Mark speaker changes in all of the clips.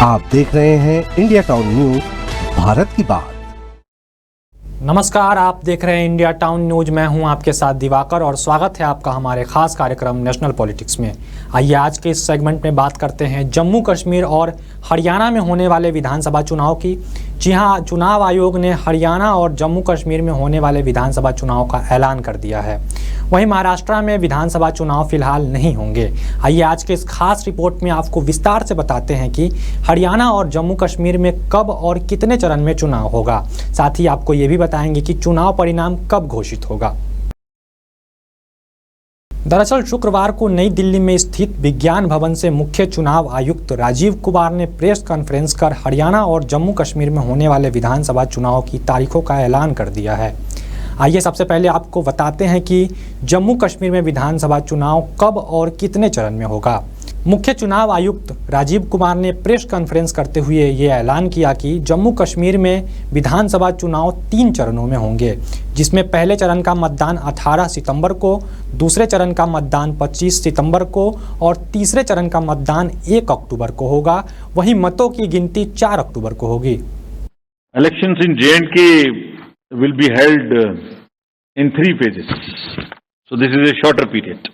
Speaker 1: आप देख रहे हैं इंडिया टाउन न्यूज, भारत की बात।
Speaker 2: नमस्कार, आप देख रहे हैं इंडिया टाउन न्यूज। मैं हूं आपके साथ दिवाकर और स्वागत है आपका हमारे खास कार्यक्रम नेशनल पॉलिटिक्स में। आइए आज के इस सेगमेंट में बात करते हैं जम्मू कश्मीर और हरियाणा में होने वाले विधानसभा चुनाव की। जी हां, चुनाव आयोग ने हरियाणा और जम्मू कश्मीर में होने वाले विधानसभा चुनाव का ऐलान कर दिया है। वहीं महाराष्ट्र में विधानसभा चुनाव फिलहाल नहीं होंगे। आइए आज के इस खास रिपोर्ट में आपको विस्तार से बताते हैं कि हरियाणा और जम्मू कश्मीर में कब और कितने चरण में चुनाव होगा। साथ ही आपको ये भी बताएंगे कि चुनाव परिणाम कब घोषित होगा। दरअसल शुक्रवार को नई दिल्ली में स्थित विज्ञान भवन से मुख्य चुनाव आयुक्त राजीव कुमार ने प्रेस कॉन्फ्रेंस कर हरियाणा और जम्मू कश्मीर में होने वाले विधानसभा चुनाव की तारीखों का ऐलान कर दिया है। आइए सबसे पहले आपको बताते हैं कि जम्मू कश्मीर में विधानसभा चुनाव कब और कितने चरण में होगा। मुख्य चुनाव आयुक्त राजीव कुमार ने प्रेस कॉन्फ्रेंस करते हुए ये ऐलान किया कि जम्मू कश्मीर में विधानसभा चुनाव 3 चरणों में होंगे, जिसमें पहले चरण का मतदान 18 सितंबर को, दूसरे चरण का मतदान 25 सितंबर को और तीसरे चरण का मतदान 1 अक्टूबर को होगा। वहीं मतों की गिनती 4 अक्टूबर को होगी।
Speaker 3: Elections in J&K will be held in 3 phases. So this is a shorter period.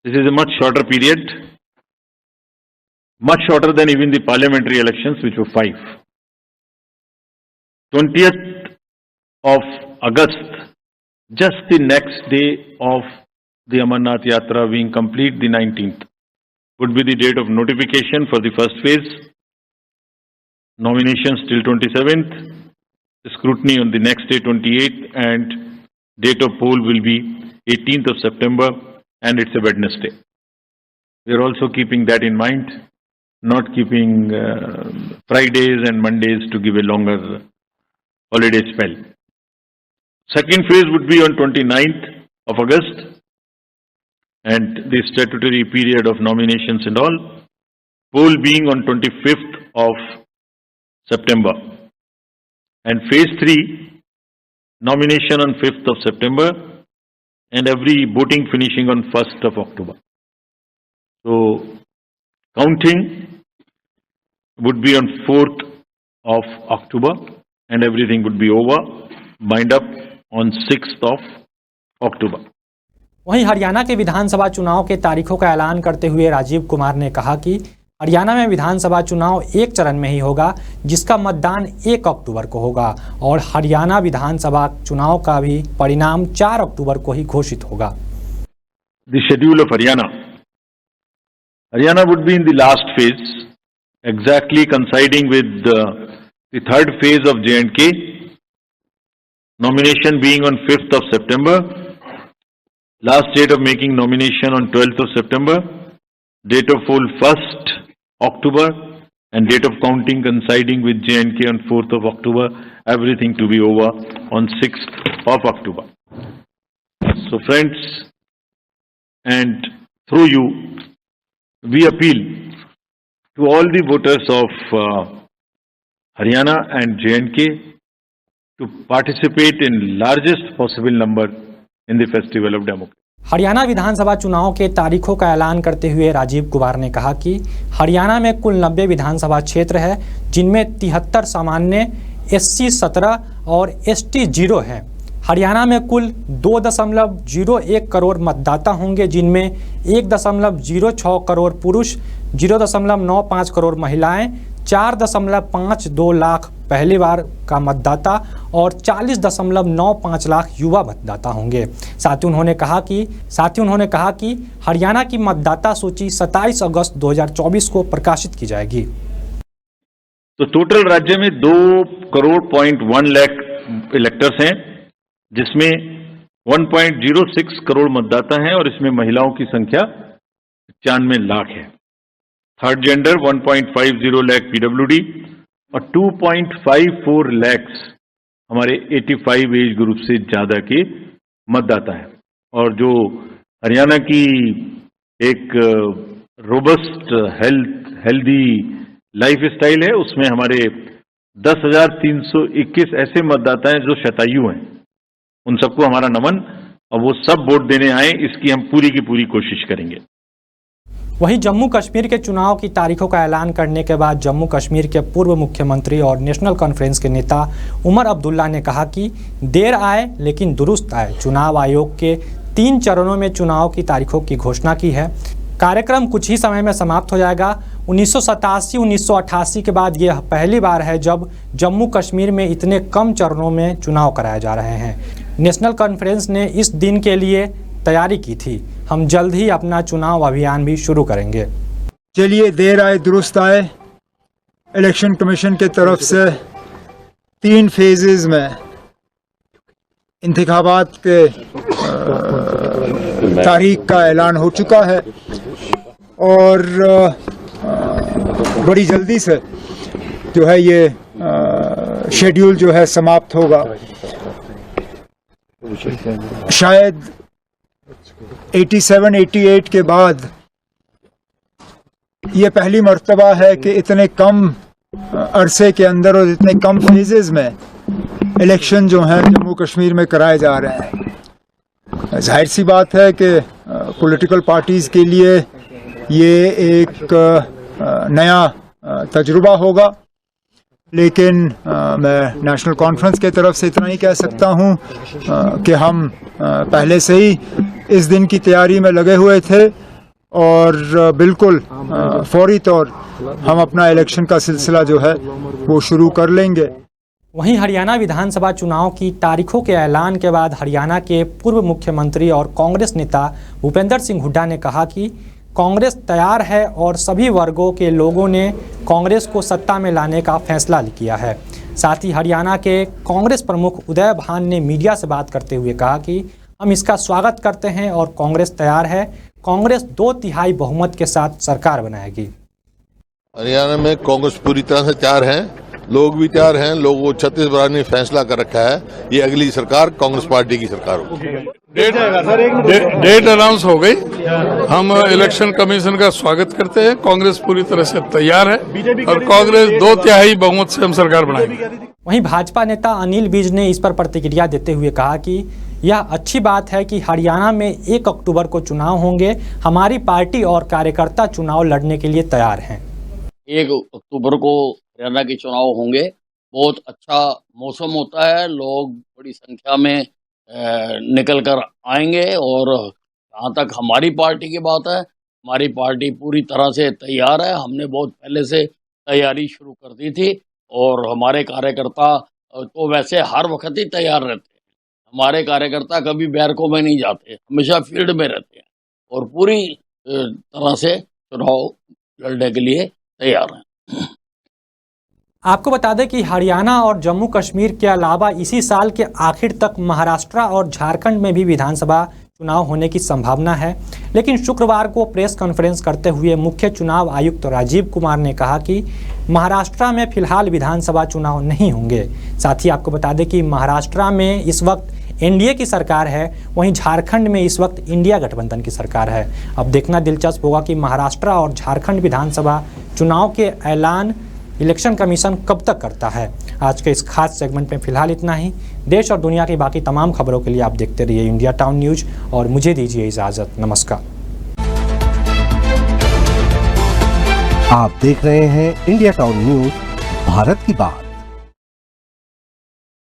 Speaker 3: This is a much shorter period, much shorter than even the parliamentary elections, which were 5. 20th of August, just the next day of the Amarnath Yatra being complete, the 19th, would be the date of notification for the first phase. Nominations till 27th, scrutiny on the next day 28th, and date of poll will be 18th of September, and it's a Wednesday. We are also keeping that in mind, not keeping Fridays and Mondays to give a longer holiday spell. Second phase would be on 29th of August, and the statutory period of nominations and all, poll being on 25th of September, and phase 3 nomination on 5th of September, and every voting finishing on 1st of October. So counting would be on 4th of October, and everything would be over, wind up on 6th of October.
Speaker 2: वहीं हरियाणा के विधानसभा चुनाव के तारीखों का ऐलान करते हुए राजीव कुमार ने कहा कि हरियाणा में विधानसभा चुनाव 1 चरण में ही होगा, जिसका मतदान 1 अक्टूबर को होगा, और हरियाणा विधानसभा चुनाव का भी परिणाम 4 अक्टूबर को ही घोषित होगा।
Speaker 3: The schedule of Haryana would be in the last phase, exactly coinciding with the third phase of J&K, nomination being on 5th of September, last date of making nomination on 12th of September, date of poll 1st October, and date of counting coinciding with J&K on 4th of October, everything to be over on 6th of October. So friends, and through you, we appeal to all the voters of Haryana and J&K to participate in largest possible number in the festival of democracy.
Speaker 2: Haryana विधानसभा चुनाव के तारीखों का ऐलान करते हुए राजीव कुमार ने कहा कि हरियाणा में कुल 90 विधानसभा क्षेत्र है, जिनमें 73 सामान्य, SC 17 और ST 0 हैं। हरियाणा में कुल 2.01 करोड़ मतदाता होंगे, जिनमें 1.06 करोड़ पुरुष, 0.95 करोड़ महिलाएं, 4.52 लाख पहली बार का मतदाता और 40.95 लाख युवा मतदाता होंगे। साथ ही उन्होंने कहा कि हरियाणा की मतदाता सूची 27 अगस्त 2024 को प्रकाशित की जाएगी।
Speaker 3: तो टोटल राज्य में 2.1 लाख इलेक्टर्स हैं, जिसमें 1.06 करोड़ मतदाता हैं, और इसमें महिलाओं की संख्या 95 लाख है। थर्ड जेंडर 1.50 लाख PWD और 2.54 लाख हमारे 85 एज ग्रुप से ज्यादा के मतदाता हैं। और जो हरियाणा की एक रोबस्ट हेल्दी लाइफ स्टाइल है, उसमें हमारे 10,321 ऐसे मतदाता हैं जो शतायु हैं। उन सबको हमारा नमन और वो सब वोट देने आए, इसकी हम पूरी की पूरी कोशिश करेंगे।
Speaker 2: वहीं जम्मू कश्मीर के चुनाव की तारीखों का ऐलान करने के बाद जम्मू कश्मीर के पूर्व मुख्यमंत्री और नेशनल कॉन्फ्रेंस के नेता उमर अब्दुल्ला ने कहा कि देर आए लेकिन दुरुस्त आए। चुनाव आयोग के 3 चरणों में चुनाव की तारीखों की घोषणा की है। कार्यक्रम कुछ ही समय में समाप्त हो जाएगा। 1987-1988 के बाद यह पहली बार है जब जम्मू कश्मीर में इतने कम चरणों में चुनाव कराए जा रहे हैं। नेशनल कॉन्फ्रेंस ने इस दिन के लिए तैयारी की थी। हम जल्द ही अपना चुनाव अभियान भी शुरू करेंगे।
Speaker 4: चलिए, देर आए दुरुस्त आए। इलेक्शन कमीशन के तरफ से 3 फेजेस में इंतखाबात के तारीख का ऐलान हो चुका है और बड़ी जल्दी से जो है ये शेड्यूल जो है समाप्त होगा। शायद 87-88 के बाद ये पहली मर्तबा है कि इतने कम अरसे के अंदर और इतने कम फेजेस में इलेक्शन जो हैं जम्मू कश्मीर में कराए जा रहे हैं। जाहिर सी बात है कि पॉलिटिकल पार्टीज़ के लिए ये एक नया तजुर्बा होगा, लेकिन मैं नेशनल कॉन्फ्रेंस के तरफ से इतना ही कह सकता हूँ कि हम पहले से ही इस दिन की तैयारी में लगे हुए थे और बिल्कुल फौरी तौर हम अपना इलेक्शन का सिलसिला जो है वो शुरू कर लेंगे।
Speaker 2: वहीं हरियाणा विधानसभा चुनाव की तारीखों के ऐलान के बाद हरियाणा के पूर्व मुख्यमंत्री और कांग्रेस नेता भूपेंद्र सिंह हुड्डा ने कहा कि कांग्रेस तैयार है और सभी वर्गों के लोगों ने कांग्रेस को सत्ता में लाने का फैसला किया है। साथ ही हरियाणा के कांग्रेस प्रमुख उदय भान ने मीडिया से बात करते हुए कहा कि हम इसका स्वागत करते हैं और कांग्रेस तैयार है। कांग्रेस 2/3 बहुमत के साथ सरकार बनाएगी।
Speaker 5: हरियाणा में कांग्रेस पूरी तरह से तैयार है, लोग भी तैयार हैं। लोगों 36 बराबर ने फैसला कर रखा है, ये अगली सरकार कांग्रेस पार्टी की सरकार होगी।
Speaker 6: डेट अनाउंस हो गई। हम इलेक्शन कमीशन का स्वागत करते हैं। कांग्रेस पूरी तरह से तैयार है और कांग्रेस 2/3 बहुमत से हम सरकार बनाएंगे।
Speaker 2: वहीं भाजपा नेता अनिल विज ने इस पर प्रतिक्रिया देते हुए कहा कि यह अच्छी बात है कि हरियाणा में 1 अक्टूबर को चुनाव होंगे। हमारी पार्टी और कार्यकर्ता चुनाव लड़ने के लिए तैयार हैं।
Speaker 7: 1 अक्टूबर को हरियाणा के चुनाव होंगे। बहुत अच्छा मौसम होता है, लोग बड़ी संख्या में निकल कर आएंगे और जहाँ तक हमारी पार्टी की बात है, हमारी पार्टी पूरी तरह से तैयार है। हमने बहुत पहले से तैयारी शुरू कर दी थी और हमारे कार्यकर्ता तो वैसे हर वक्त ही तैयार रहते हैं। हमारे कार्यकर्ता कभी बैरकों में नहीं जाते, हमेशा फील्ड में रहते हैं और पूरी तरह से चुनाव लड़ने के लिए तैयार हैं।
Speaker 2: आपको बता दें कि हरियाणा और जम्मू कश्मीर के अलावा इसी साल के आखिर तक महाराष्ट्र और झारखंड में भी विधानसभा चुनाव होने की संभावना है। लेकिन शुक्रवार को प्रेस कॉन्फ्रेंस करते हुए मुख्य चुनाव आयुक्त राजीव कुमार ने कहा कि महाराष्ट्र में फिलहाल विधानसभा चुनाव नहीं होंगे। साथ ही आपको बता दें कि महाराष्ट्र में इस वक्त एनडीए की सरकार है, वहीं झारखंड में इस वक्त इंडिया गठबंधन की सरकार है। अब देखना दिलचस्प होगा कि महाराष्ट्र और झारखंड विधानसभा चुनाव के ऐलान इलेक्शन कमीशन कब तक करता है। आज के इस खास सेगमेंट में फिलहाल इतना ही। देश और दुनिया की बाकी तमाम खबरों के लिए आप देखते रहिए इंडिया टाउन न्यूज और मुझे दीजिए इजाज़त। नमस्कार।
Speaker 1: आप देख रहे हैं इंडिया टाउन न्यूज, भारत की बात।